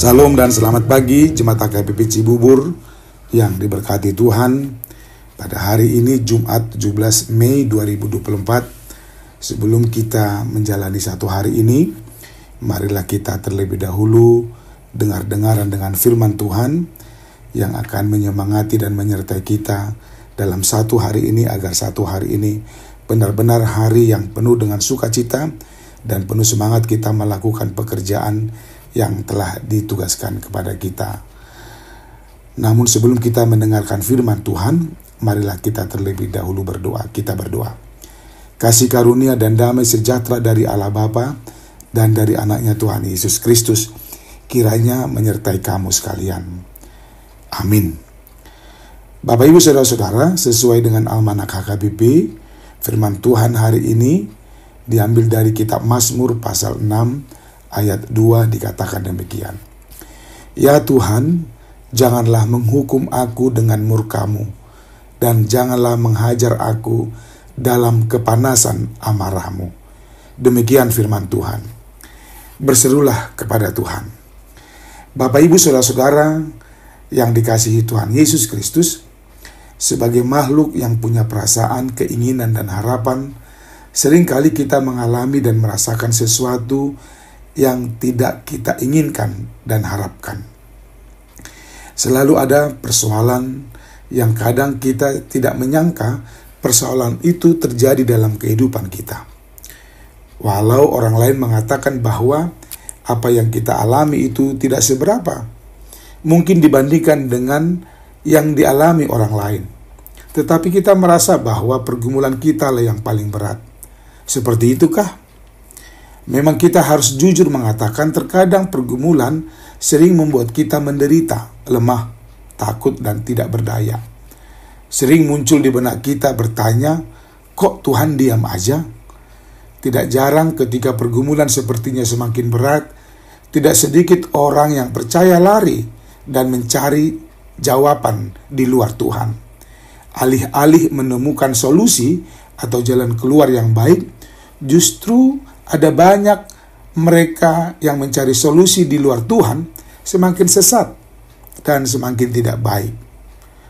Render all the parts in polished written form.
Salam dan selamat pagi Jemaat HKBP Cibubur yang diberkati Tuhan. Pada hari ini Jumat 17 Mei 2024, sebelum kita menjalani satu hari ini, marilah kita terlebih dahulu dengar-dengaran dengan firman Tuhan yang akan menyemangati dan menyertai kita dalam satu hari ini, agar satu hari ini benar-benar hari yang penuh dengan sukacita dan penuh semangat kita melakukan pekerjaan yang telah ditugaskan kepada kita. Namun sebelum kita mendengarkan firman Tuhan, marilah kita terlebih dahulu berdoa. Kita berdoa. Kasih karunia dan damai sejahtera dari Allah Bapa dan dari anaknya Tuhan Yesus Kristus kiranya menyertai kamu sekalian. Amin. Bapak Ibu Saudara-saudara, sesuai dengan Almanak HKBP, firman Tuhan hari ini diambil dari kitab Mazmur pasal 6 ayat 2, dikatakan demikian. Ya Tuhan, janganlah menghukum aku dengan murka-Mu, dan janganlah menghajar aku dalam kepanasan amarah-Mu. Demikian firman Tuhan. Berserulah kepada Tuhan. Bapak Ibu Saudara-saudara yang dikasihi Tuhan Yesus Kristus, sebagai makhluk yang punya perasaan, keinginan, dan harapan, seringkali kita mengalami dan merasakan sesuatu yang tidak kita inginkan dan harapkan. Selalu ada persoalan yang kadang kita tidak menyangka persoalan itu terjadi dalam kehidupan kita. Walau orang lain mengatakan bahwa apa yang kita alami itu tidak seberapa, mungkin dibandingkan dengan yang dialami orang lain. Tetapi kita merasa bahwa pergumulan kita lah yang paling berat. Seperti itukah? Memang kita harus jujur mengatakan terkadang pergumulan sering membuat kita menderita, lemah, takut, dan tidak berdaya. Sering muncul di benak kita bertanya, kok Tuhan diam aja? Tidak jarang ketika pergumulan sepertinya semakin berat, tidak sedikit orang yang percaya lari dan mencari jawaban di luar Tuhan. Alih-alih menemukan solusi atau jalan keluar yang baik, justru ada banyak mereka yang mencari solusi di luar Tuhan semakin sesat dan semakin tidak baik.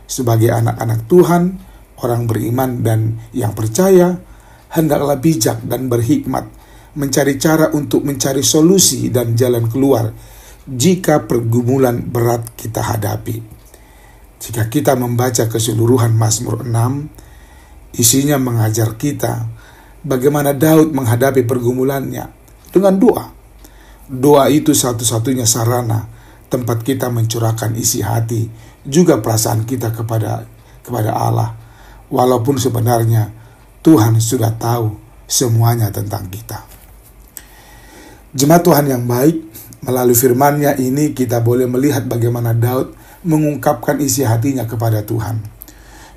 Sebagai anak-anak Tuhan, orang beriman dan yang percaya, hendaklah bijak dan berhikmat mencari cara untuk mencari solusi dan jalan keluar jika pergumulan berat kita hadapi. Jika kita membaca keseluruhan Mazmur 6, isinya mengajar kita bagaimana Daud menghadapi pergumulannya dengan doa. Doa itu satu-satunya sarana tempat kita mencurahkan isi hati, juga perasaan kita kepada Allah. Walaupun sebenarnya Tuhan sudah tahu semuanya tentang kita. Jemaat Tuhan yang baik, melalui firman-Nya ini kita boleh melihat bagaimana Daud mengungkapkan isi hatinya kepada Tuhan.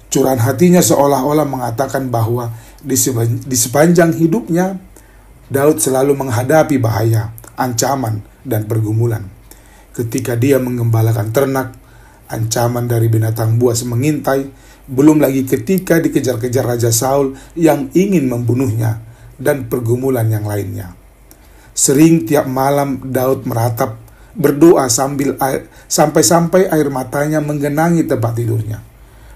Curahan hatinya seolah-olah mengatakan bahwa di sepanjang hidupnya, Daud selalu menghadapi bahaya, ancaman, dan pergumulan. Ketika dia mengembalakan ternak, ancaman dari binatang buas mengintai, belum lagi ketika dikejar-kejar Raja Saul yang ingin membunuhnya, dan pergumulan yang lainnya. Sering tiap malam Daud meratap, berdoa sampai-sampai air matanya menggenangi tempat tidurnya,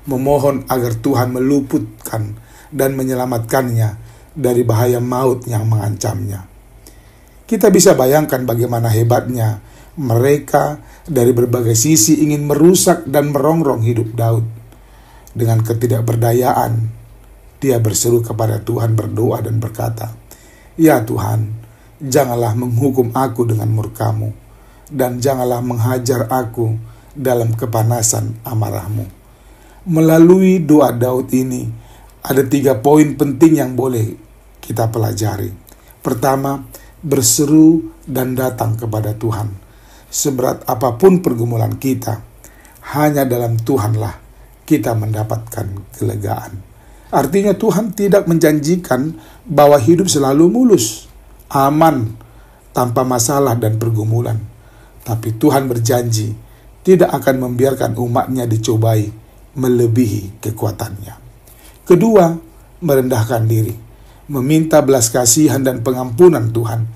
memohon agar Tuhan meluputkan dan menyelamatkannya dari bahaya maut yang mengancamnya. Kita bisa bayangkan bagaimana hebatnya mereka dari berbagai sisi ingin merusak dan merongrong hidup Daud. Dengan ketidakberdayaan, dia berseru kepada Tuhan, berdoa dan berkata, "Ya Tuhan, janganlah menghukum aku dengan murka-Mu, dan janganlah menghajar aku dalam kepanasan amarah-Mu." Melalui doa Daud ini, ada 3 poin penting yang boleh kita pelajari. Pertama, berseru dan datang kepada Tuhan. Seberat apapun pergumulan kita, hanya dalam Tuhanlah kita mendapatkan kelegaan. Artinya Tuhan tidak menjanjikan bahwa hidup selalu mulus, aman, tanpa masalah dan pergumulan. Tapi Tuhan berjanji tidak akan membiarkan umat-Nya dicobai melebihi kekuatannya. Kedua, merendahkan diri, meminta belas kasihan dan pengampunan Tuhan.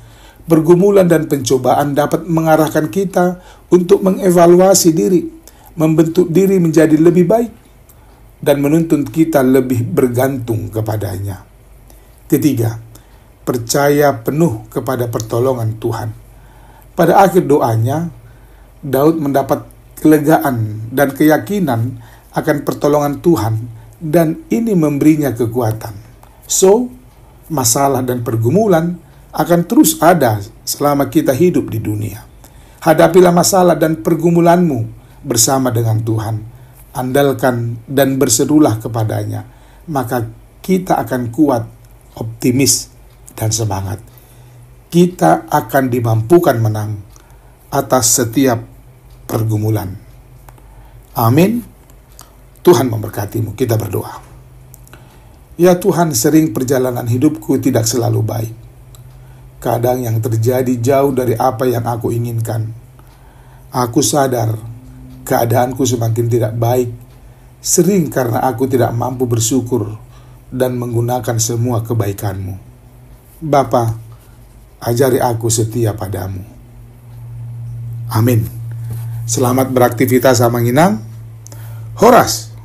Pergumulan dan pencobaan dapat mengarahkan kita untuk mengevaluasi diri, membentuk diri menjadi lebih baik, dan menuntun kita lebih bergantung kepadanya. Ketiga, percaya penuh kepada pertolongan Tuhan. Pada akhir doanya, Daud mendapat kelegaan dan keyakinan akan pertolongan Tuhan, dan ini memberinya kekuatan. So, masalah dan pergumulan akan terus ada selama kita hidup di dunia. Hadapilah masalah dan pergumulanmu bersama dengan Tuhan. Andalkan dan berserulah kepadanya, maka kita akan kuat, optimis, dan semangat. Kita akan dimampukan menang atas setiap pergumulan. Amin. Tuhan memberkatimu. Kita berdoa. Ya Tuhan, sering perjalanan hidupku tidak selalu baik. Kadang yang terjadi jauh dari apa yang aku inginkan. Aku sadar keadaanku semakin tidak baik, sering karena aku tidak mampu bersyukur dan menggunakan semua kebaikan-Mu. Bapa, ajari aku setia padamu. Amin. Selamat beraktivitas, Samanginang. Horas.